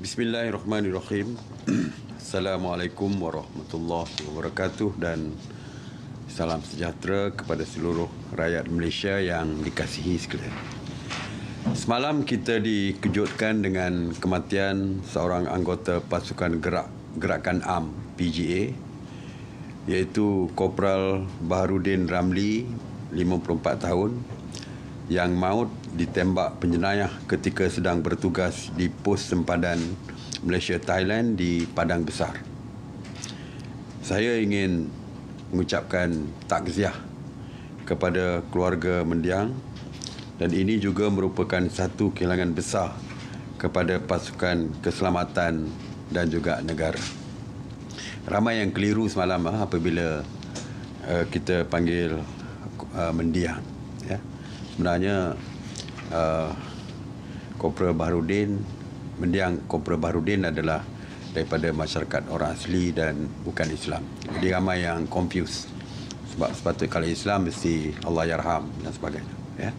Bismillahirrahmanirrahim. Assalamualaikum warahmatullahi wabarakatuh dan salam sejahtera kepada seluruh rakyat Malaysia yang dikasihi sekalian. Semalam kita dikejutkan dengan kematian seorang anggota pasukan gerakan AM PGA, iaitu Korporal Baharudin Ramli, 54 tahun, yang maut ditembak penjenayah ketika sedang bertugas di pos sempadan Malaysia Thailand di Padang Besar. Saya ingin mengucapkan takziah kepada keluarga mendiang, dan ini juga merupakan satu kehilangan besar kepada pasukan keselamatan dan juga negara. Ramai yang keliru semalam apabila kita panggil mendiang, ya. Sebenarnya Korporal Baharudin, mendiang Korporal Baharudin adalah daripada masyarakat orang asli dan bukan Islam. Jadi ramai yang confuse. Sebab sepatutnya kalau Islam mesti Allah yarham dan sebagainya, ya.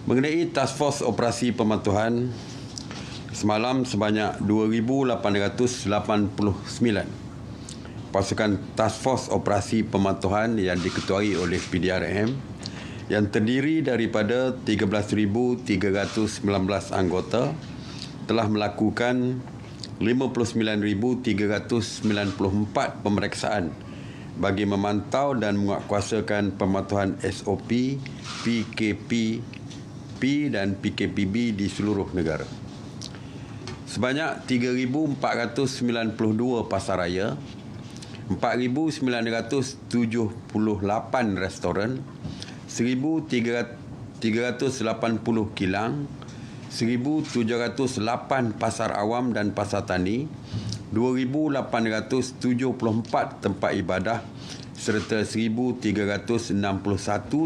Mengenai Task Force Operasi Pemantauan, semalam sebanyak 2,889 pasukan Task Force Operasi Pemantauan yang diketuai oleh PDRM, yang terdiri daripada 13,319 anggota, telah melakukan 59,394 pemeriksaan bagi memantau dan menguatkuasakan pemantauan SOP, PKP dan PKPB di seluruh negara. Sebanyak 3,492 pasaraya, 4,978 restoran, 1,380 kilang, 1,708 pasar awam dan pasar tani, 2,874 tempat ibadah serta 1,361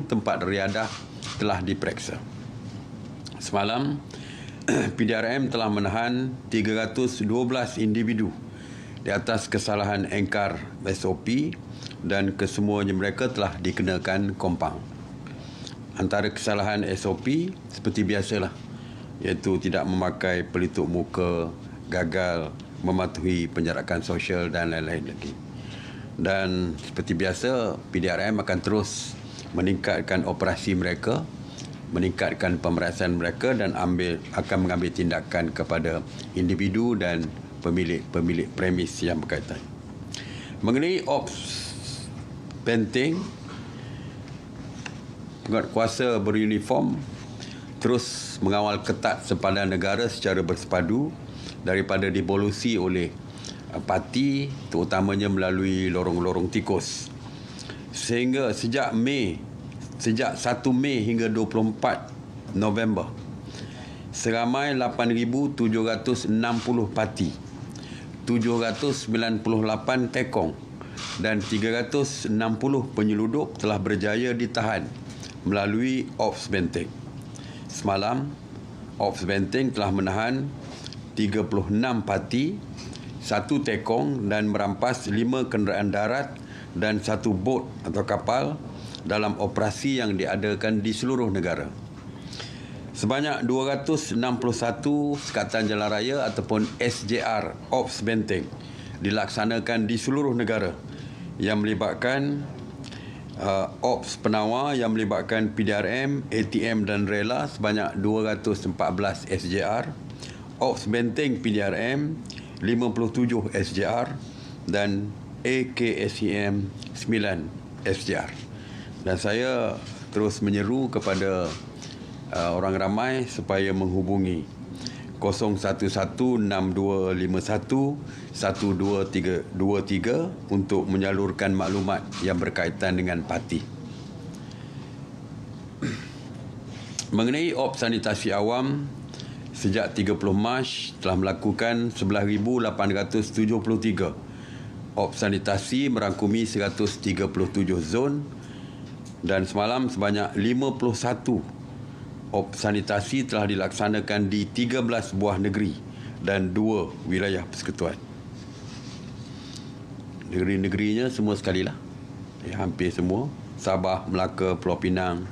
tempat riadah telah diperiksa. Semalam, PDRM telah menahan 312 individu di atas kesalahan engkar SOP dan kesemuanya mereka telah dikenakan kompang. Antara kesalahan SOP seperti biasalah, iaitu tidak memakai pelitup muka, gagal mematuhi penjarakan sosial dan lain-lain lagi. Dan seperti biasa, PDRM akan terus meningkatkan operasi mereka, meningkatkan pemeriksaan mereka dan akan mengambil tindakan kepada individu dan pemilik premis yang berkaitan. Mengenai Ops Benteng, penguatkuasa beruniform terus mengawal ketat sempadan negara secara bersepadu daripada dibolusi oleh parti, terutamanya melalui lorong-lorong tikus. Sehingga sejak 1 Mei hingga 24 November, seramai 8,760 parti, 798 tekong dan 360 penyeludup telah berjaya ditahan melalui Ops Benteng. Semalam, Ops Benteng telah menahan 36 parti, 1 tekong dan merampas 5 kenderaan darat dan 1 bot atau kapal dalam operasi yang diadakan di seluruh negara. Sebanyak 261 sekatan jalan raya ataupun SJR Ops Benteng dilaksanakan di seluruh negara yang melibatkan Ops Penawar yang melibatkan PDRM, ATM dan Rela sebanyak 214 SJR, Ops Benteng PDRM 57 SJR dan AKSEM 9 SJR. Dan saya terus menyeru kepada orang ramai supaya menghubungi 011-6251-12323 untuk menyalurkan maklumat yang berkaitan dengan parti. Mengenai Ops Sanitasi Awam, sejak 30 Mac telah melakukan 11,873 Ops Sanitasi merangkumi 137 zon, dan semalam sebanyak 51 Ops Sanitasi telah dilaksanakan di 13 buah negeri dan 2 wilayah persekutuan. Negeri-negerinya semua sekalilah, hampir semua: Sabah, Melaka, Pulau Pinang,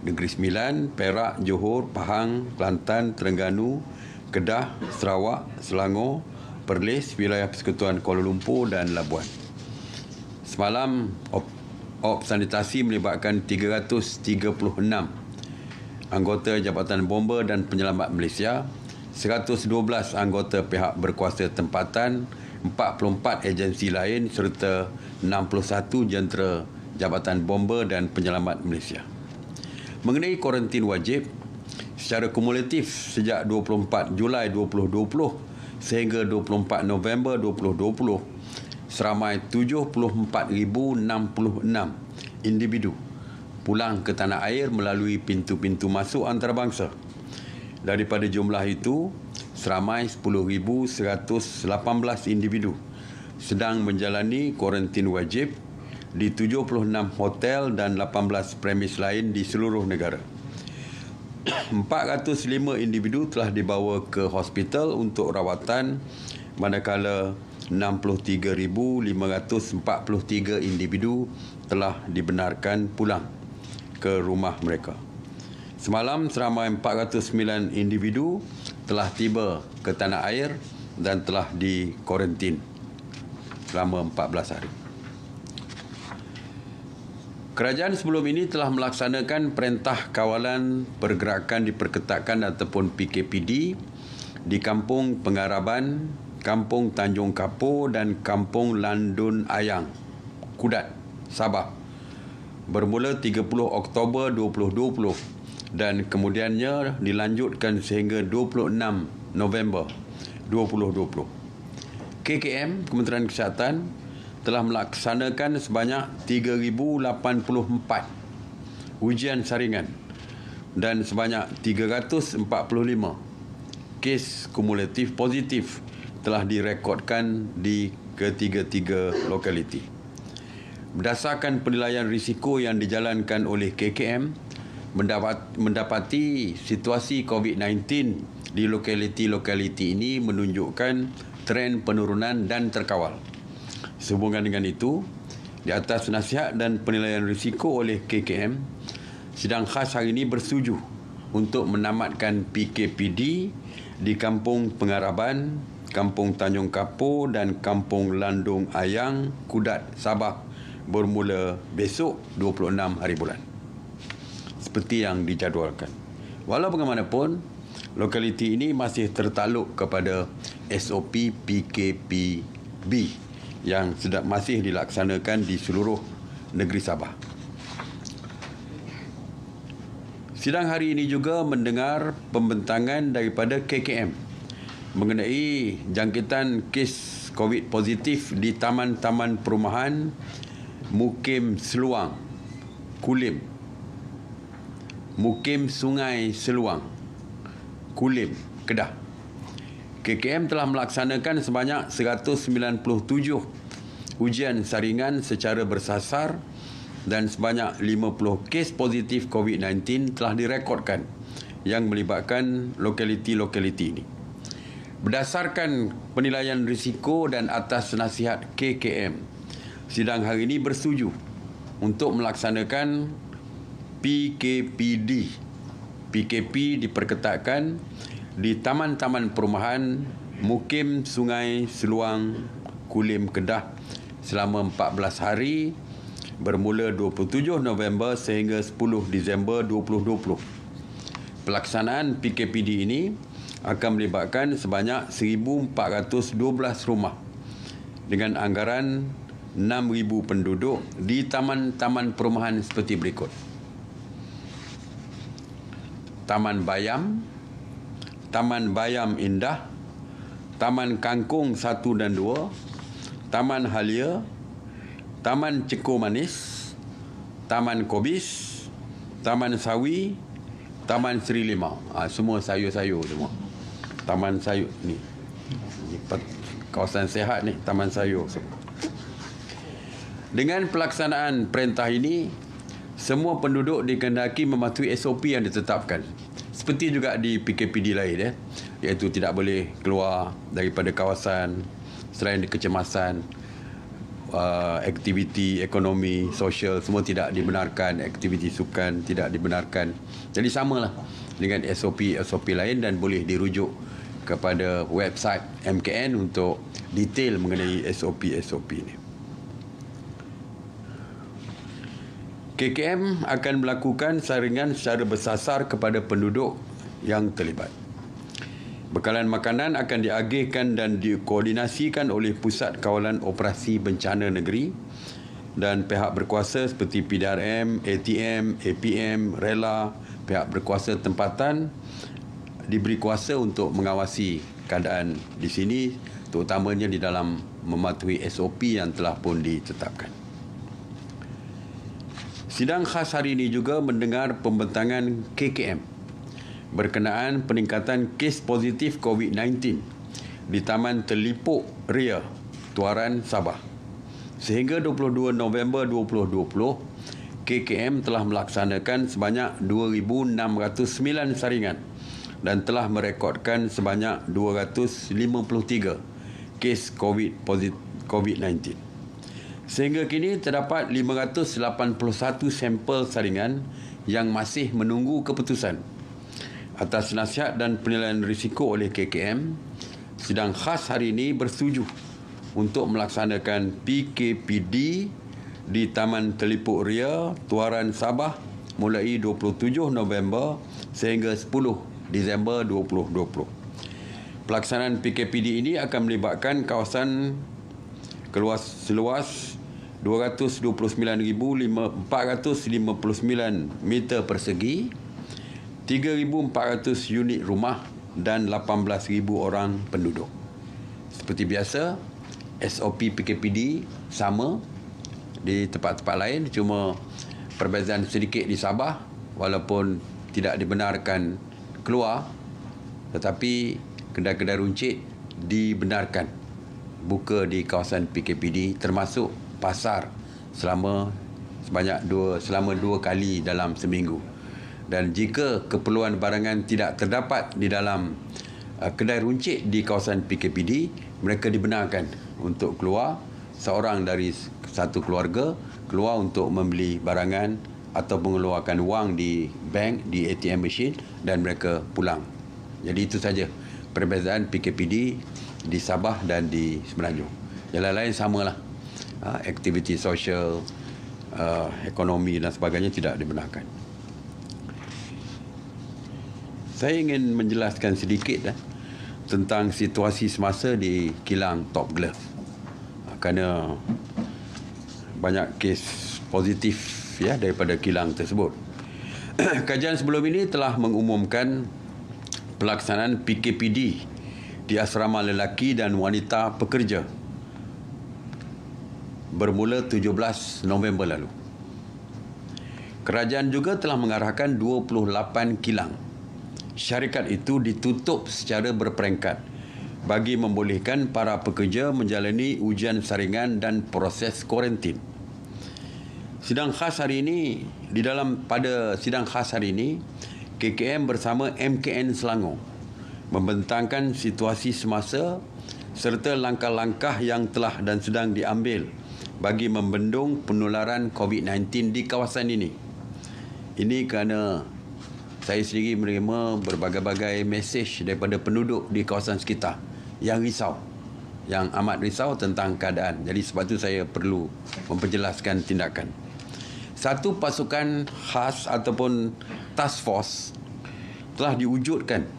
Negeri Sembilan, Perak, Johor, Pahang, Kelantan, Terengganu, Kedah, Sarawak, Selangor, Perlis, wilayah Persekutuan Kuala Lumpur dan Labuan. Semalam, op sanitasi melibatkan 336 anggota Jabatan Bomba dan Penyelamat Malaysia, 112 anggota pihak berkuasa tempatan, 44 agensi lain serta 61 jentera Jabatan Bomba dan Penyelamat Malaysia. Mengenai kuarantin wajib, secara kumulatif sejak 24 Julai 2020 sehingga 24 November 2020, seramai 74,066 individu pulang ke tanah air melalui pintu-pintu masuk antarabangsa. Daripada jumlah itu, seramai 10,118 individu sedang menjalani kuarantin wajib di 76 hotel dan 18 premis lain di seluruh negara. 405 individu telah dibawa ke hospital untuk rawatan, manakala 63,543 individu telah dibenarkan pulang ke rumah mereka. Semalam seramai 409 individu telah tiba ke tanah air dan telah dikuarantin selama 14 hari. Kerajaan sebelum ini telah melaksanakan Perintah Kawalan Pergerakan Diperketatkan ataupun PKPD di Kampung Pengaraban, Kampung Tanjung Kapur dan Kampung Landun Ayang, Kudat, Sabah bermula 30 Oktober 2020 dan kemudiannya dilanjutkan sehingga 26 November 2020. KKM, Kementerian Kesihatan, telah melaksanakan sebanyak 3,084 ujian saringan dan sebanyak 345 kes kumulatif positif telah direkodkan di ketiga-tiga lokaliti. Berdasarkan penilaian risiko yang dijalankan oleh KKM, mendapati situasi COVID-19 di lokaliti-lokaliti ini menunjukkan tren penurunan dan terkawal. Sehubungan dengan itu, di atas nasihat dan penilaian risiko oleh KKM, sidang khas hari ini bersetuju untuk menamatkan PKPD di Kampung Pengaraban, Kampung Tanjung Kapur dan Kampung Landung Ayang, Kudat, Sabah bermula besok 26 hari bulan, seperti yang dijadualkan. Walau bagaimanapun, lokaliti ini masih tertakluk kepada SOP PKPB yang masih dilaksanakan di seluruh negeri Sabah. Sidang hari ini juga mendengar pembentangan daripada KKM mengenai jangkitan kes COVID positif di Taman-Taman Perumahan Mukim Seluang, Kulim, Mukim Sungai Seluang, Kulim, Kedah. KKM telah melaksanakan sebanyak 197 ujian saringan secara bersasar dan sebanyak 50 kes positif COVID-19 telah direkodkan yang melibatkan lokaliti-lokaliti ini. Berdasarkan penilaian risiko dan atas nasihat KKM, sidang hari ini bersetuju untuk melaksanakan PKPD. PKP diperketatkan di Taman-Taman Perumahan Mukim Sungai Seluang, Kulim, Kedah selama 14 hari bermula 27 November sehingga 10 Disember 2020. Pelaksanaan PKPD ini akan melibatkan sebanyak 1,412 rumah dengan anggaran 6,000 penduduk di taman-taman perumahan seperti berikut: Taman Bayam, Taman Bayam Indah, Taman Kangkung 1 dan 2, Taman Halia, Taman Cekur Manis, Taman Kobis, Taman Sawi, Taman Seri Limau. Semua sayur-sayur semua. Taman sayur ni. Kawasan sehat ni, taman sayur. Dengan pelaksanaan perintah ini, semua penduduk dikehendaki mematuhi SOP yang ditetapkan. Seperti juga di PKPD lain, iaitu tidak boleh keluar daripada kawasan selain kecemasan, aktiviti ekonomi, sosial, semua tidak dibenarkan, aktiviti sukan tidak dibenarkan. Jadi samalah dengan SOP lain dan boleh dirujuk kepada website MKN untuk detail mengenai SOP-SOP ini. KKM akan melakukan saringan secara bersasar kepada penduduk yang terlibat. Bekalan makanan akan diagihkan dan dikoordinasikan oleh Pusat Kawalan Operasi Bencana Negeri dan pihak berkuasa seperti PDRM, ATM, APM, Rela, pihak berkuasa tempatan diberi kuasa untuk mengawasi keadaan di sini, terutamanya di dalam mematuhi SOP yang telah pun ditetapkan. Sidang khas hari ini juga mendengar pembentangan KKM berkenaan peningkatan kes positif COVID-19 di Taman Telipuk Ria, Tuaran, Sabah. Sehingga 22 November 2020, KKM telah melaksanakan sebanyak 2,609 saringan dan telah merekodkan sebanyak 253 kes COVID-19. Sehingga kini terdapat 581 sampel saringan yang masih menunggu keputusan. Atas nasihat dan penilaian risiko oleh KKM, sidang khas hari ini bersetuju untuk melaksanakan PKPD di Taman Telipuk Ria, Tuaran, Sabah mulai 27 November sehingga 10 Disember 2020. Pelaksanaan PKPD ini akan melibatkan kawasan seluas 229,459 meter persegi, 3,400 unit rumah dan 18,000 orang penduduk. Seperti biasa, SOP PKPD sama di tempat-tempat lain, cuma perbezaan sedikit di Sabah walaupun tidak dibenarkan keluar, tetapi kedai-kedai runcit dibenarkan buka di kawasan PKPD termasuk pasar selama 2 kali dalam seminggu. Dan jika keperluan barangan tidak terdapat di dalam kedai runcit di kawasan PKPD, mereka dibenarkan untuk keluar, seorang dari satu keluarga keluar untuk membeli barangan atau mengeluarkan wang di bank, di ATM machine dan mereka pulang. Jadi itu saja perbezaan PKPD di Sabah dan di Semenanjung. Yang lain-lain samalah. Aktiviti sosial, ekonomi dan sebagainya tidak dibenarkan. Saya ingin menjelaskan sedikit tentang situasi semasa di kilang Top Glove. Kerana banyak kes positif daripada kilang tersebut. Kajian sebelum ini telah mengumumkan pelaksanaan PKPD di asrama lelaki dan wanita pekerja bermula 17 November lalu. Kerajaan juga telah mengarahkan 28 kilang. Syarikat itu ditutup secara berperingkat bagi membolehkan para pekerja menjalani ujian saringan dan proses kuarantin. Pada sidang khas hari ini, KKM bersama MKN Selangor membentangkan situasi semasa serta langkah-langkah yang telah dan sedang diambil bagi membendung penularan COVID-19 di kawasan ini. Ini kerana saya sendiri menerima berbagai-bagai mesej daripada penduduk di kawasan sekitar yang risau, yang amat risau tentang keadaan. Jadi sebab itu saya perlu memperjelaskan tindakan. Satu pasukan khas ataupun task force telah diwujudkan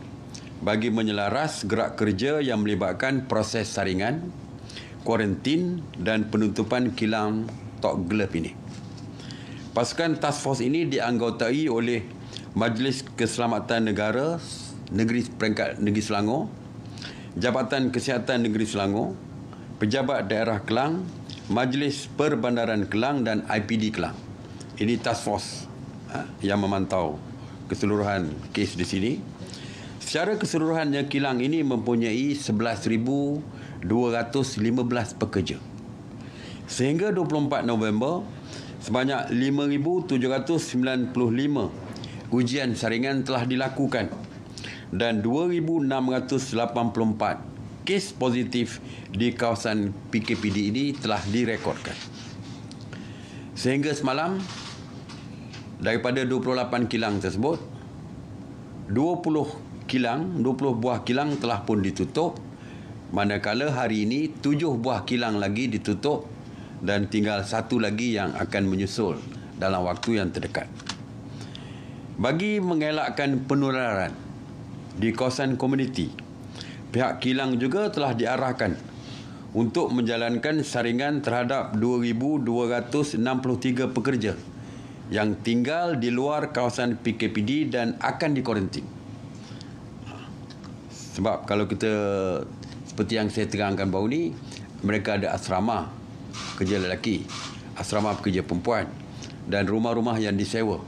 bagi menyelaras gerak kerja yang melibatkan proses saringan, kuarantin dan penutupan kilang Top Glove ini. Pasukan task force ini dianggotai oleh Majlis Keselamatan Negara Peringkat Negeri Selangor, Jabatan Kesihatan Negeri Selangor, Pejabat Daerah Kelang, Majlis Perbandaran Kelang dan IPD Kelang. Ini task force yang memantau keseluruhan kes di sini. Secara keseluruhannya kilang ini mempunyai 11,215 pekerja. Sehingga 24 November, sebanyak 5,795 ujian saringan telah dilakukan dan 2,684 kes positif di kawasan PKPD ini telah direkodkan. Sehingga semalam, daripada 28 kilang tersebut, 20 kilang, 20 buah kilang telah pun ditutup, manakala hari ini 7 buah kilang lagi ditutup dan tinggal 1 lagi yang akan menyusul dalam waktu yang terdekat. Bagi mengelakkan penularan di kawasan komuniti, pihak kilang juga telah diarahkan untuk menjalankan saringan terhadap 2,263 pekerja yang tinggal di luar kawasan PKPD dan akan dikuarantin. Sebab kalau kita, seperti yang saya terangkan baru ni, mereka ada asrama pekerja lelaki, asrama pekerja perempuan dan rumah-rumah yang disewa,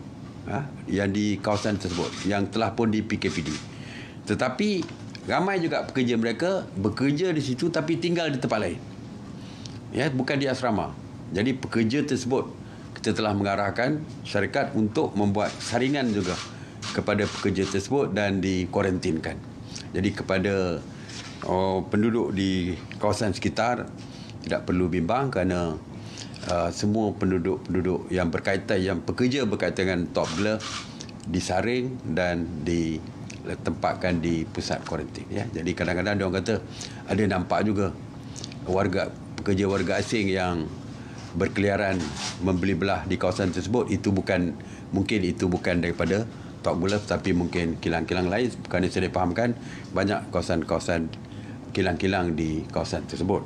yang di kawasan tersebut, yang telah pun di PKPD. Tetapi ramai juga pekerja mereka bekerja di situ tapi tinggal di tempat lain, bukan di asrama. Jadi pekerja tersebut kita telah mengarahkan syarikat untuk membuat saringan juga kepada pekerja tersebut dan dikuarantinkan. Jadi kepada penduduk di kawasan sekitar tidak perlu bimbang kerana semua penduduk yang berkaitan, yang pekerja berkaitan dengan Top Glove disaring dan ditempatkan di pusat kuarantin. Jadi kadang-kadang dia orang kata ada nampak juga pekerja warga asing yang berkeliaran membeli belah di kawasan tersebut. Mungkin itu bukan daripada Top Glove, tapi mungkin kilang-kilang lain, kerana saya dipahamkan banyak kawasan-kawasan kilang-kilang di kawasan tersebut.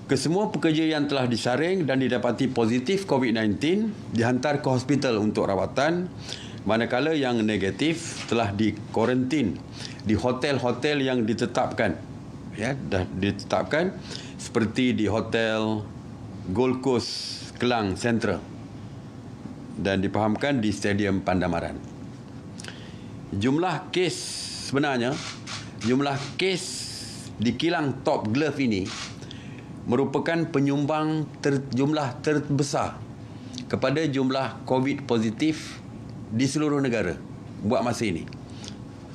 Kesemua pekerja yang telah disaring dan didapati positif COVID-19 dihantar ke hospital untuk rawatan, manakala yang negatif telah dikuarantin di hotel-hotel yang ditetapkan. Dah ditetapkan, seperti di Hotel Gold Coast Kelang Central dan dipahamkan di Stadium Pandamaran. Jumlah kes di kilang Top Glove ini merupakan penyumbang jumlah terbesar kepada jumlah COVID positif di seluruh negara buat masa ini.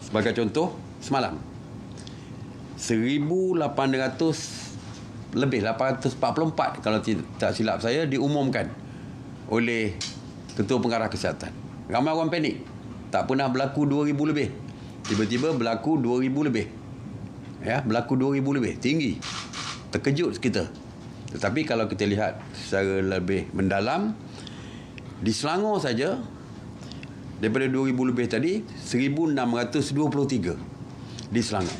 Sebagai contoh, semalam 844 kalau tak silap saya diumumkan oleh Ketua Pengarah Kesihatan. Ramai orang panik. Tak pernah berlaku 2,000 lebih. Tiba-tiba berlaku 2,000 lebih. Berlaku 2,000 lebih. Tinggi. Terkejut kita. Tetapi kalau kita lihat secara lebih mendalam, di Selangor saja, daripada 2,000 lebih tadi, 1,623 di Selangor.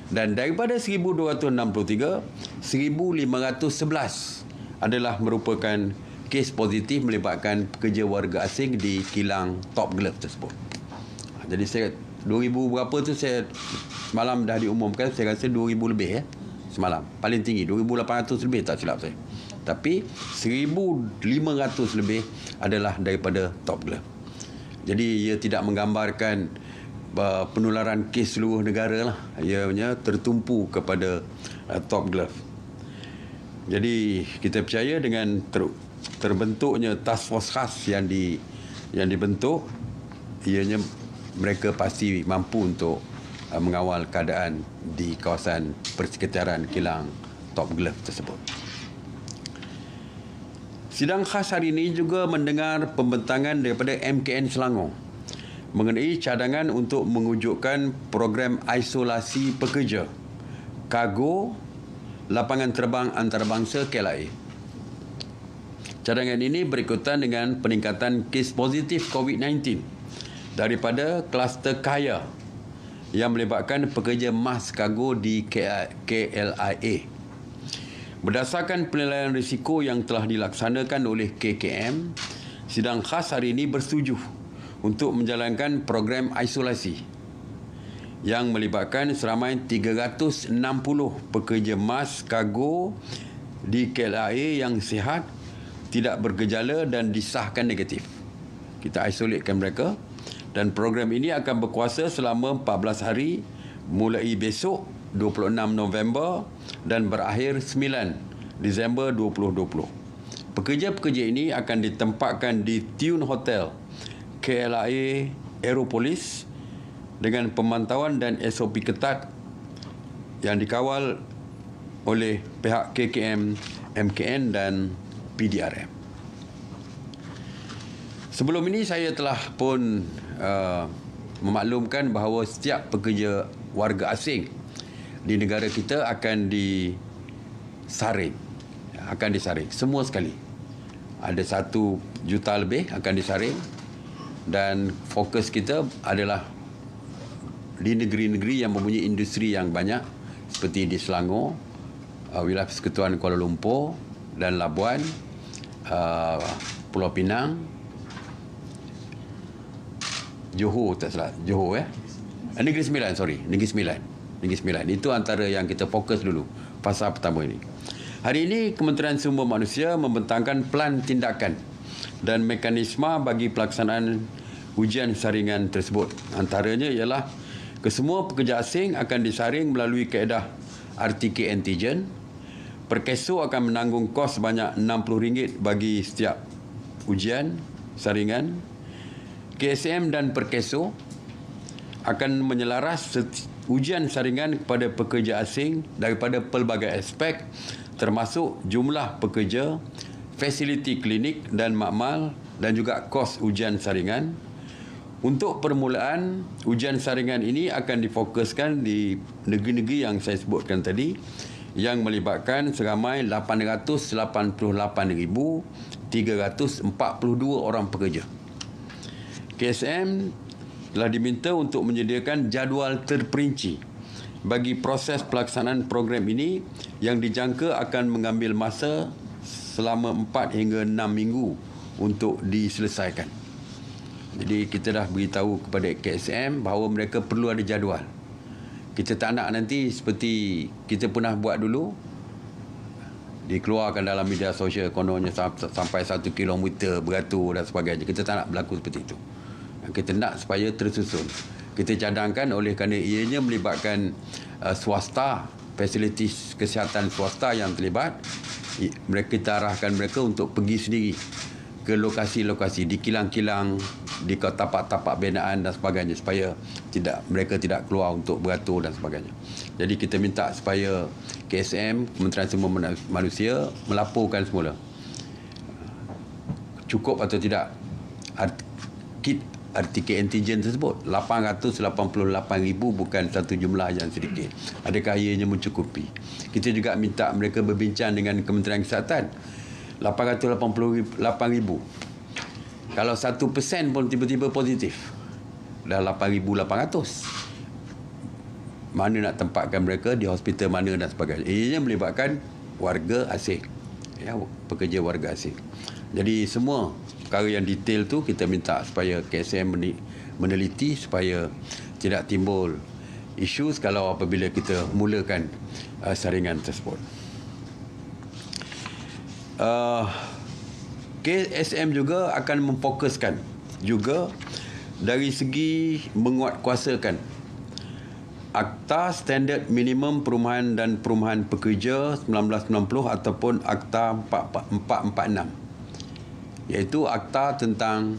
Dan daripada 1,263, 1,511 adalah merupakan kes positif melibatkan pekerja warga asing di kilang Top Glove tersebut. Jadi 2,000 berapa tu saya semalam dah diumumkan, saya rasa 2,000 lebih semalam. Paling tinggi 2,800 lebih tak silap saya. Tapi 1,500 lebih adalah daripada Top Glove. Jadi ia tidak menggambarkan penularan kes seluruh negara lah. Ianya tertumpu kepada Top Glove. Jadi kita percaya dengan terbentuknya task force khas yang dibentuk, ianya mereka pasti mampu untuk mengawal keadaan di kawasan persekitaran kilang Top Glove tersebut. Sidang khas hari ini juga mendengar pembentangan daripada MKN Selangor mengenai cadangan untuk mewujudkan program isolasi pekerja kargo lapangan terbang antarabangsa KLIA. Cadangan ini berikutan dengan peningkatan kes positif COVID-19 daripada kluster kaya yang melibatkan pekerja mas kargo di KLIA. Berdasarkan penilaian risiko yang telah dilaksanakan oleh KKM, sidang khas hari ini bersetuju untuk menjalankan program isolasi yang melibatkan seramai 360 pekerja mas kargo di KLIA yang sihat, tidak bergejala dan disahkan negatif. Kita isolatekan mereka dan program ini akan berkuasa selama 14 hari mulai besok 26 November dan berakhir 9 Disember 2020. Pekerja-pekerja ini akan ditempatkan di Tune Hotel KLIA Aeropolis dengan pemantauan dan SOP ketat yang dikawal oleh pihak KKM, MKN dan PDRM. Sebelum ini saya telah pun memaklumkan bahawa setiap pekerja warga asing di negara kita akan disaring. Semua sekali. Ada 1 juta lebih akan disaring, dan fokus kita adalah di negeri-negeri yang mempunyai industri yang banyak seperti di Selangor, wilayah Persekutuan Kuala Lumpur dan Labuan, Pulau Pinang, Johor Negeri Sembilan. Itu antara yang kita fokus dulu fasa pertama ini. Hari ini Kementerian Sumber Manusia membentangkan pelan tindakan dan mekanisme bagi pelaksanaan ujian saringan tersebut. Antaranya ialah kesemua pekerja asing akan disaring melalui kaedah RTK antigen. Perkeso akan menanggung kos sebanyak RM60 bagi setiap ujian saringan. KSM dan Perkeso akan menyelaras ujian saringan kepada pekerja asing daripada pelbagai aspek, termasuk jumlah pekerja, fasiliti klinik dan makmal dan juga kos ujian saringan. Untuk permulaan, ujian saringan ini akan difokuskan di negeri-negeri yang saya sebutkan tadi, yang melibatkan seramai 888,342 orang pekerja. KSM telah diminta untuk menyediakan jadual terperinci bagi proses pelaksanaan program ini yang dijangka akan mengambil masa selama 4 hingga 6 minggu untuk diselesaikan. Jadi kita dah beritahu kepada KSM bahawa mereka perlu ada jadual. Kita tak nak nanti seperti kita pernah buat dulu, dikeluarkan dalam media sosial kononnya sampai 1 kilometer beratur dan sebagainya. Kita tak nak berlaku seperti itu. Kita nak supaya tersusun. Kita cadangkan oleh kerana ianya melibatkan swasta, fasilitis kesihatan swasta yang terlibat. Kita arahkan mereka untuk pergi sendiri ke lokasi-lokasi, di kilang-kilang, di tapak-tapak binaan dan sebagainya, supaya mereka tidak keluar untuk beratur dan sebagainya. Jadi kita minta supaya KSM, Kementerian Sumber Manusia, melaporkan semula cukup atau tidak kit RTK antigen tersebut. 888,000 bukan satu jumlah yang sedikit. Adakah ianya mencukupi? Kita juga minta mereka berbincang dengan Kementerian Kesihatan. 888,000. Kalau 1% pun tiba-tiba positif, dah 8,800. Mana nak tempatkan mereka, di hospital mana dan sebagainya. Ianya melibatkan warga asing, ya, pekerja warga asing. Jadi semua perkara yang detail tu kita minta supaya KSM meneliti supaya tidak timbul isu kalau apabila kita mulakan saringan tersebut. KSM juga akan memfokuskan juga dari segi menguatkuasakan Akta Standard Minimum Perumahan dan Perumahan Pekerja 1990 ataupun Akta 446, iaitu akta tentang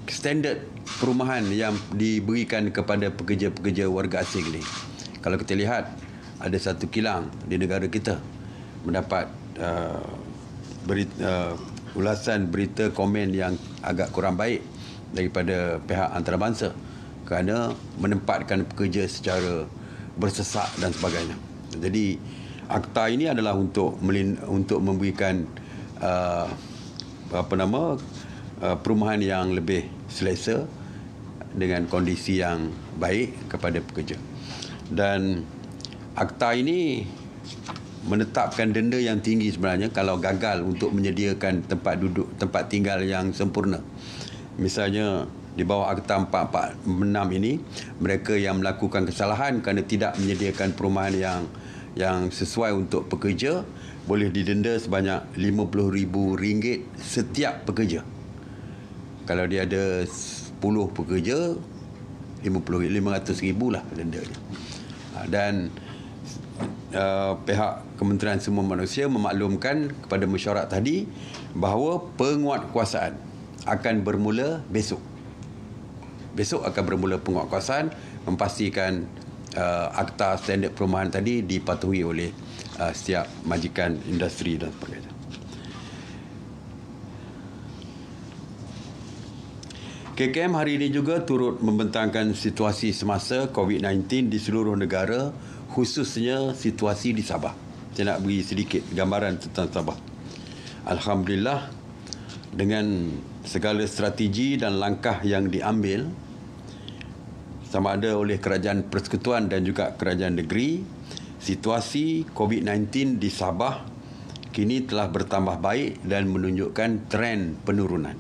standard perumahan yang diberikan kepada pekerja-pekerja warga asing ini. Kalau kita lihat, ada satu kilang di negara kita mendapat ulasan berita komen yang agak kurang baik daripada pihak antarabangsa kerana menempatkan pekerja secara bersesak dan sebagainya. Jadi akta ini adalah untuk memberikan perumahan yang lebih selesa dengan kondisi yang baik kepada pekerja. Dan akta ini menetapkan denda yang tinggi sebenarnya kalau gagal untuk menyediakan tempat tinggal yang sempurna. Misalnya di bawah Akta 446 ini, mereka yang melakukan kesalahan kerana tidak menyediakan perumahan yang sesuai untuk pekerja boleh didenda sebanyak RM50,000 setiap pekerja. Kalau dia ada 10 pekerja, RM500,000 lah denda dia. Dan pihak Kementerian Sumber Manusia memaklumkan kepada mesyuarat tadi bahawa penguatkuasaan akan bermula besok. Besok akan bermula penguatkuasaan, memastikan akta standard perumahan tadi dipatuhi oleh setiap majikan industri dan sebagainya. KKM hari ini juga turut membentangkan situasi semasa COVID-19 di seluruh negara, khususnya situasi di Sabah. Saya nak beri sedikit gambaran tentang Sabah. Alhamdulillah, dengan segala strategi dan langkah yang diambil sama ada oleh kerajaan persekutuan dan juga kerajaan negeri, situasi COVID-19 di Sabah kini telah bertambah baik dan menunjukkan tren penurunan.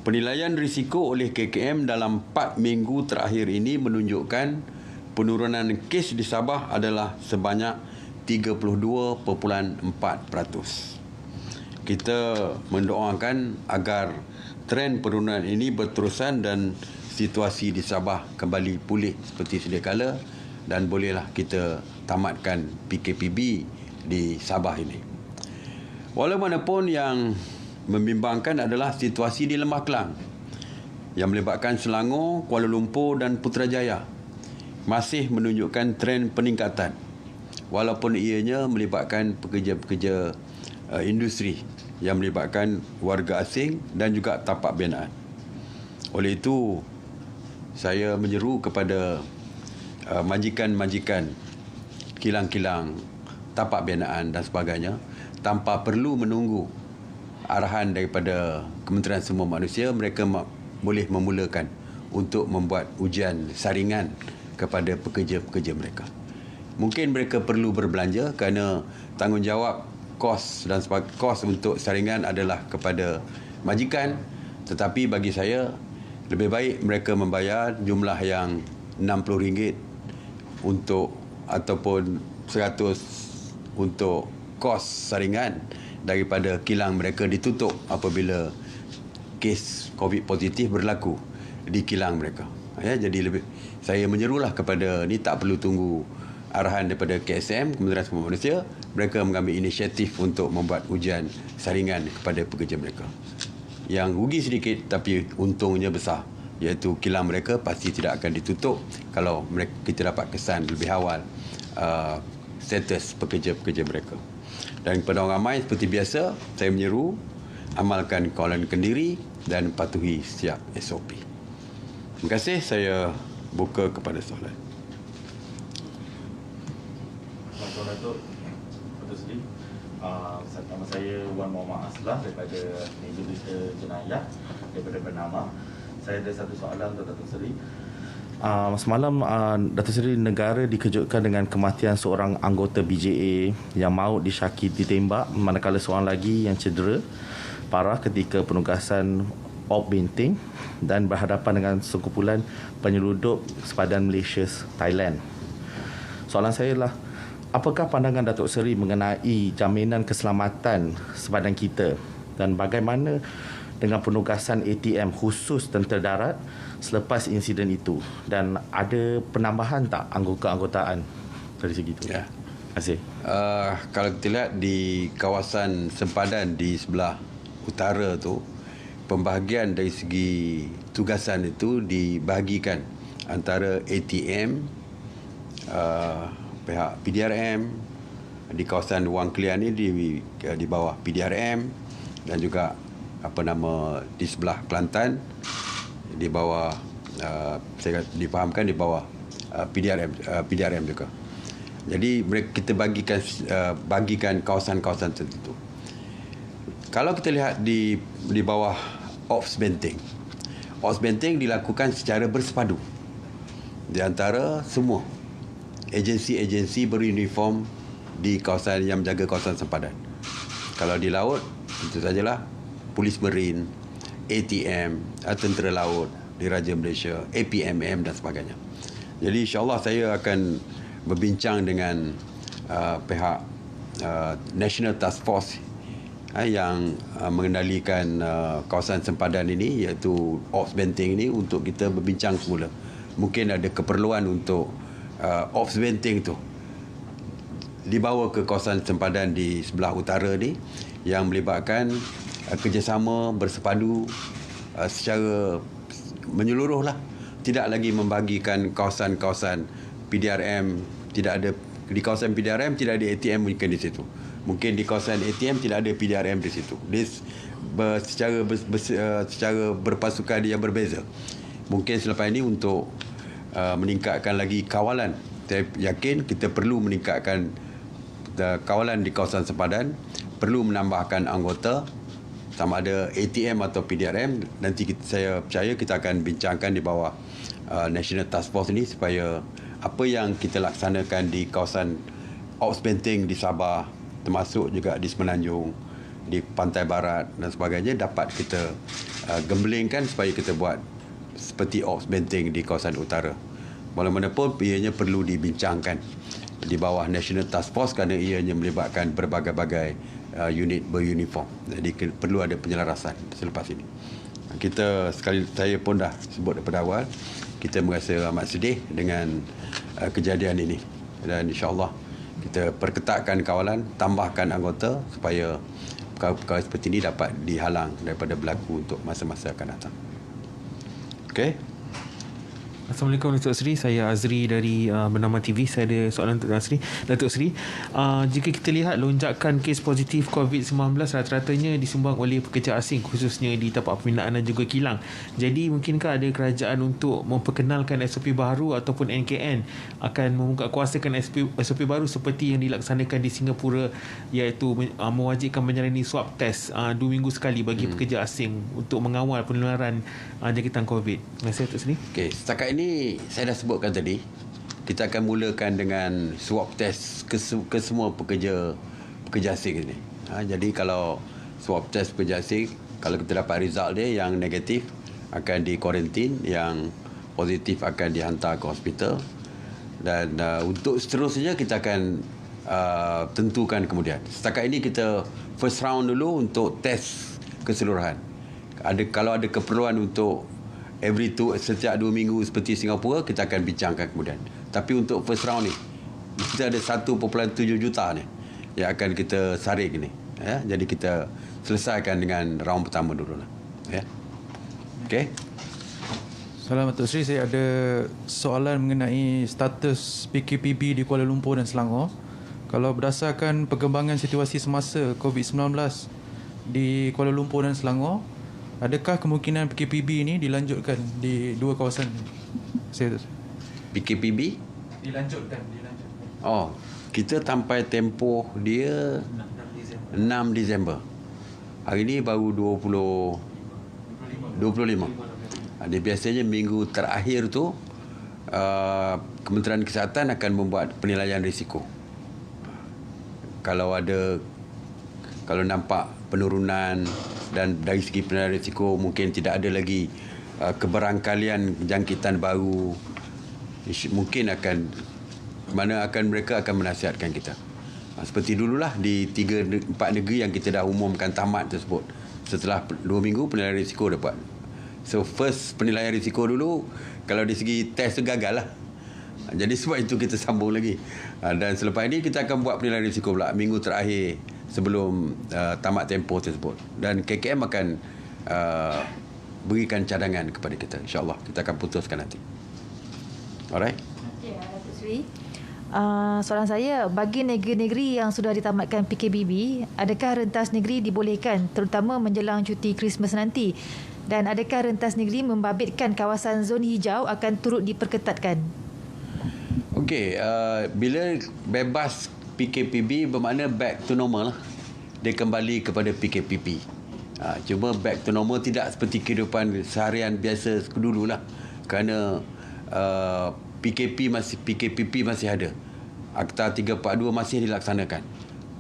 Penilaian risiko oleh KKM dalam 4 minggu terakhir ini menunjukkan penurunan kes di Sabah adalah sebanyak 32.4%. Kita mendoakan agar tren penurunan ini berterusan dan situasi di Sabah kembali pulih seperti sedia kala dan bolehlah kita tamatkan PKPB di Sabah ini. Walaupun yang membimbangkan adalah situasi di Lembah Kelang yang melibatkan Selangor, Kuala Lumpur dan Putrajaya masih menunjukkan tren peningkatan walaupun ianya melibatkan pekerja-pekerja industri yang melibatkan warga asing dan juga tapak binaan. Oleh itu, saya menyeru kepada majikan-majikan, kilang-kilang, tapak binaan dan sebagainya, tanpa perlu menunggu arahan daripada Kementerian Semua Manusia, mereka boleh memulakan untuk membuat ujian saringan kepada pekerja-pekerja mereka. Mungkin mereka perlu berbelanja kerana tanggungjawab kos dan kos untuk saringan adalah kepada majikan, tetapi bagi saya lebih baik mereka membayar jumlah yang RM60 untuk ataupun 100 untuk kos saringan daripada kilang mereka ditutup apabila kes COVID positif berlaku di kilang mereka. Ya, jadi saya menyerulah kepada ni, tak perlu tunggu arahan daripada KSM, Kementerian Semua Manusia, mereka mengambil inisiatif untuk membuat ujian saringan kepada pekerja mereka. Yang rugi sedikit tapi untungnya besar, iaitu kilang mereka pasti tidak akan ditutup kalau kita dapat kesan lebih awal status pekerja-pekerja mereka. Dan kepada orang ramai seperti biasa, saya menyeru amalkan kawalan kendiri dan patuhi setiap SOP. Terima kasih, saya buka kepada soalan. Assalamualaikum Datuk Seri. Nama saya Wan Muhammad Aslah daripada Meja Berita Jenayah daripada Bernama. Saya ada satu soalan untuk Datuk Seri. Semalam Datuk Seri, negara dikejutkan dengan kematian seorang anggota BJA yang maut disyaki ditembak, manakala seorang lagi yang cedera parah ketika penugasan Op Binting dan berhadapan dengan sekumpulan penyeludup sepadan Malaysia Thailand. Soalan saya adalah, apakah pandangan Datuk Seri mengenai jaminan keselamatan sepadan kita dan bagaimana dengan penugasan ATM khusus tentera darat selepas insiden itu, dan ada penambahan tak keanggotaan dari segi itu? Ya. Terima kasih. Kalau kita lihat di kawasan sempadan di sebelah utara tu, pembahagian dari segi tugasan itu dibahagikan antara ATM, pihak PDRM, di kawasan Wang Kelian ni di bawah PDRM, dan juga di sebelah Kelantan di bawah saya difahamkan di bawah PDRM juga. Jadi kita bagikan kawasan-kawasan tertentu. Kalau kita lihat di bawah Ops Benteng dilakukan secara bersepadu di antara semua agensi-agensi beruniform di kawasan yang menjaga kawasan sempadan. Kalau di laut, tentu sajalah Polis Marine, ATM, Tentera Laut, Diraja Malaysia, APMM dan sebagainya. Jadi insya-Allah saya akan berbincang dengan pihak National Task Force yang mengendalikan kawasan sempadan ini, iaitu Ops Benteng ini, untuk kita berbincang semula. Mungkin ada keperluan untuk Ops Benteng tu dibawa ke kawasan sempadan di sebelah utara ni yang melibatkan kerjasama bersepadu secara menyeluruh lah. Tidak lagi membagikan kawasan-kawasan PDRM, tidak ada di kawasan PDRM, tidak ada ATM mungkin di situ. Mungkin di kawasan ATM tidak ada PDRM di situ. Dia secara berpasukan yang berbeza. Mungkin selepas ini untuk meningkatkan lagi kawalan, saya yakin kita perlu meningkatkan kawalan di kawasan sempadan, perlu menambahkan anggota, sama ada ATM atau PDRM. Nanti saya percaya kita akan bincangkan di bawah National Task Force ini supaya apa yang kita laksanakan di kawasan Ops Benteng di Sabah, termasuk juga di Semenanjung, di Pantai Barat dan sebagainya, dapat kita gembelingkan supaya kita buat seperti Ops Benteng di kawasan utara. Bagaimanapun ianya perlu dibincangkan di bawah National Task Force kerana ianya melibatkan berbagai-bagai unit beruniform. Jadi perlu ada penyelarasan selepas ini. Saya pun dah sebut daripada awal, kita merasa amat sedih dengan kejadian ini, dan insya-Allah kita perketatkan kawalan, tambahkan anggota supaya perkara seperti ini dapat dihalang daripada berlaku untuk masa-masa akan datang. Okey. Assalamualaikum Datuk Seri, saya Azri dari Bernama TV. Saya ada soalan untuk Datuk Seri. Jika kita lihat lonjakan kes positif COVID-19 rata-ratanya disumbang oleh pekerja asing, khususnya di tapak pembinaan dan juga kilang. Jadi mungkinkah ada kerajaan untuk memperkenalkan SOP baru ataupun NKN akan membuka kuasakan SOP baru seperti yang dilaksanakan di Singapura, iaitu mewajibkan menjalani swab test 2 minggu sekali bagi pekerja asing untuk mengawal penularan jangkitan COVID. Terima kasih Datuk Seri. Okey, setakat ini saya dah sebutkan tadi, kita akan mulakan dengan swab test ke semua pekerja asing ini. Jadi kalau swab test pekerja asing, kalau kita dapat result dia yang negatif, akan di kuarantin, yang positif akan dihantar ke hospital, dan untuk seterusnya kita akan tentukan kemudian. Setakat ini kita first round dulu untuk test keseluruhan. Kalau ada keperluan untuk setiap 2 minggu seperti Singapura, kita akan bincangkan kemudian. Tapi untuk first round ni, kita ada 1.7 juta ni yang akan kita saring ni. Ya? Jadi kita selesaikan dengan round pertama dulu lah. Ya. Okey. Salam Datuk Seri, saya ada soalan mengenai status PKPB di Kuala Lumpur dan Selangor. Kalau berdasarkan perkembangan situasi semasa COVID-19 di Kuala Lumpur dan Selangor, adakah kemungkinan PKPB ini dilanjutkan di dua kawasan? PKPB? Dilanjutkan. Oh, kita sampai tempoh dia 6 Disember. Hari ni baru 25. Dia biasanya minggu terakhir tu Kementerian Kesihatan akan membuat penilaian risiko. Kalau nampak penurunan dan dari segi penilaian risiko mungkin tidak ada lagi keberangkalian jangkitan baru, mungkin mereka akan menasihatkan kita. Seperti dululah di 3-4 negeri yang kita dah umumkan tamat tersebut. Setelah 2 minggu penilaian risiko dapat. So first penilaian risiko dulu, kalau di segi test tu gagal lah. Jadi sebab itu kita sambung lagi. Dan selepas ini kita akan buat penilaian risiko pula minggu terakhir sebelum tamat tempoh tersebut. Dan KKM akan berikan cadangan kepada kita. InsyaAllah kita akan putuskan nanti. Alright? Ya, Datuk Seri. Soalan saya, bagi negeri-negeri yang sudah ditamatkan PKPB, adakah rentas negeri dibolehkan terutama menjelang cuti Christmas nanti? Dan adakah rentas negeri membabitkan kawasan zon hijau akan turut diperketatkan? Okey, bila bebas PKPB bermakna back to normal lah. Dia kembali kepada PKPP. Cuma back to normal tidak seperti kehidupan seharian biasa dulu lah. Kerana PKPP masih ada. Akta 342 masih dilaksanakan.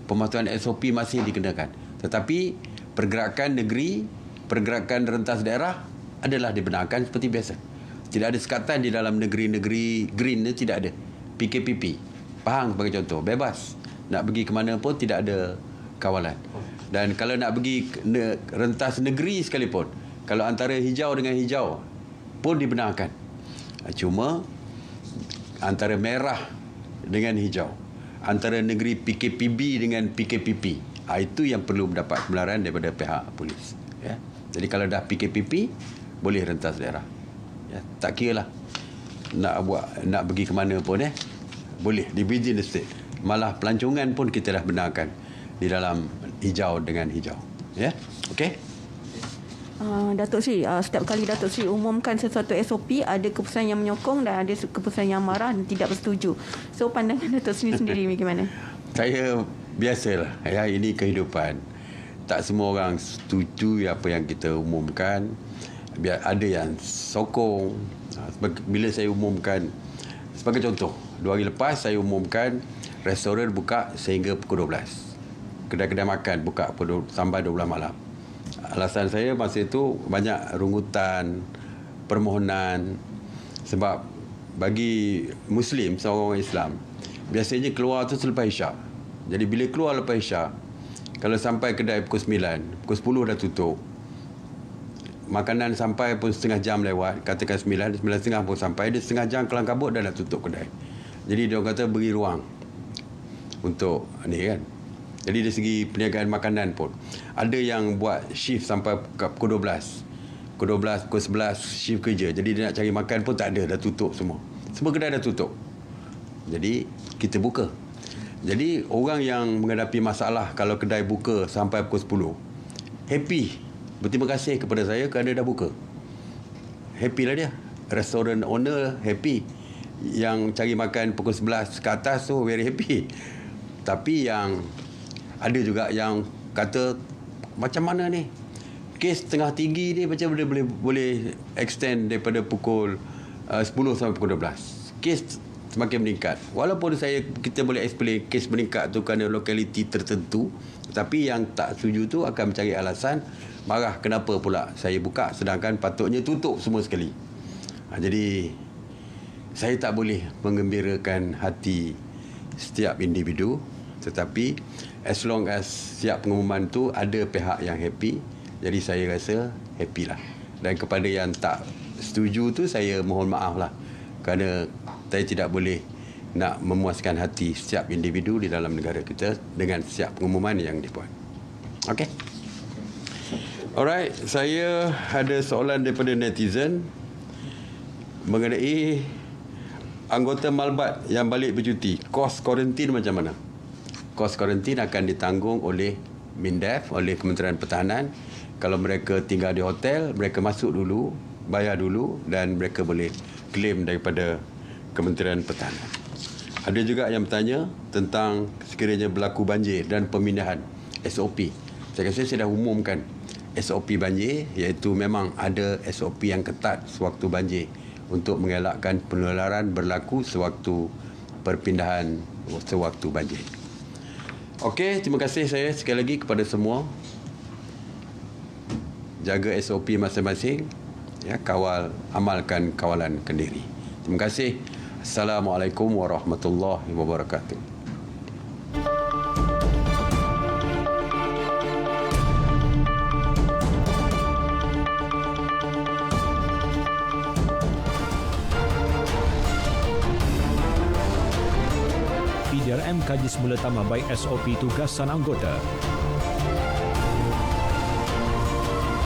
Pematuhan SOP masih dikenakan. Tetapi pergerakan negeri, pergerakan rentas daerah adalah dibenarkan seperti biasa. Tidak ada sekatan di dalam negeri-negeri green ni, tidak ada. PKPP, Pahang sebagai contoh, bebas. Nak pergi ke mana pun tidak ada kawalan. Dan kalau nak pergi rentas negeri sekalipun, kalau antara hijau dengan hijau pun dibenarkan. Cuma antara merah dengan hijau, antara negeri PKPB dengan PKPP, itu yang perlu mendapat kebenaran daripada pihak polis. Ya. Jadi kalau dah PKPP, boleh rentas daerah. Ya, tak kira lah nak pergi ke mana pun boleh di within the state. Malah pelancongan pun kita dah benarkan di dalam hijau dengan hijau. Ya, okey. Datuk Seri, setiap kali Datuk Seri umumkan sesuatu SOP, ada keputusan yang menyokong dan ada keputusan yang marah dan tidak bersetuju. So pandangan Datuk Seri sendiri bagaimana? Saya biasalah, ya, ini kehidupan. Tak semua orang setuju apa yang kita umumkan. Ada yang sokong. Bila saya umumkan, sebagai contoh, 2 hari lepas saya umumkan restoran buka sehingga pukul 12. Kedai-kedai makan buka sampai 12 malam. Alasan saya masa itu banyak rungutan, permohonan. Sebab bagi Muslim, seorang orang Islam, biasanya keluar tu selepas Isyak. Jadi bila keluar lepas Isyak, kalau sampai kedai pukul 9, pukul 10 dah tutup. Makanan sampai pun setengah jam lewat, katakan 9, 9.30 pun sampai, dia setengah jam kelang kabut dah nak tutup kedai. Jadi dia orang kata beri ruang untuk ni kan. Jadi dari segi perniagaan makanan pun ada yang buat shift sampai pukul 12. Pukul 12, pukul 11 shift kerja. Jadi dia nak cari makan pun tak ada, dah tutup semua. Semua kedai dah tutup. Jadi kita buka. Jadi orang yang menghadapi masalah kalau kedai buka sampai pukul 10, happy, berterima kasih kepada saya kerana dah buka. Happy lah dia. Restoran owner happy. Yang cari makan pukul 11 ke atas tu very happy. Tapi yang ada juga yang kata macam mana ni, kes tengah tinggi ni macam boleh extend daripada pukul 10 sampai pukul 12. Kes semakin meningkat. Walaupun kita boleh explain kes meningkat tu kerana lokaliti tertentu, tapi yang tak setuju tu akan mencari alasan marah kenapa pula saya buka sedangkan patutnya tutup semua sekali. Jadi saya tak boleh menggembirakan hati setiap individu, tetapi as long as setiap pengumuman tu ada pihak yang happy, jadi saya rasa happy lah. Dan kepada yang tak setuju tu saya mohon maaf lah, kerana saya tidak boleh nak memuaskan hati setiap individu di dalam negara kita dengan setiap pengumuman yang dibuat. Okey. Alright, saya ada soalan daripada netizen mengenai anggota Malbat yang balik bercuti, kos kuarantin macam mana? Kos kuarantin akan ditanggung oleh MINDEF, oleh Kementerian Pertahanan. Kalau mereka tinggal di hotel, mereka masuk dulu, bayar dulu dan mereka boleh claim daripada Kementerian Pertahanan. Ada juga yang bertanya tentang sekiranya berlaku banjir dan pemindahan SOP. Saya rasa saya dah umumkan SOP banjir, iaitu memang ada SOP yang ketat sewaktu banjir untuk mengelakkan penularan berlaku sewaktu perpindahan sewaktu banjir. Okey, terima kasih saya sekali lagi kepada semua. Jaga SOP masing-masing, ya, amalkan kawalan kendiri. Terima kasih. Assalamualaikum warahmatullahi wabarakatuh. PDRM kaji semula tambah baik SOP tugasan anggota.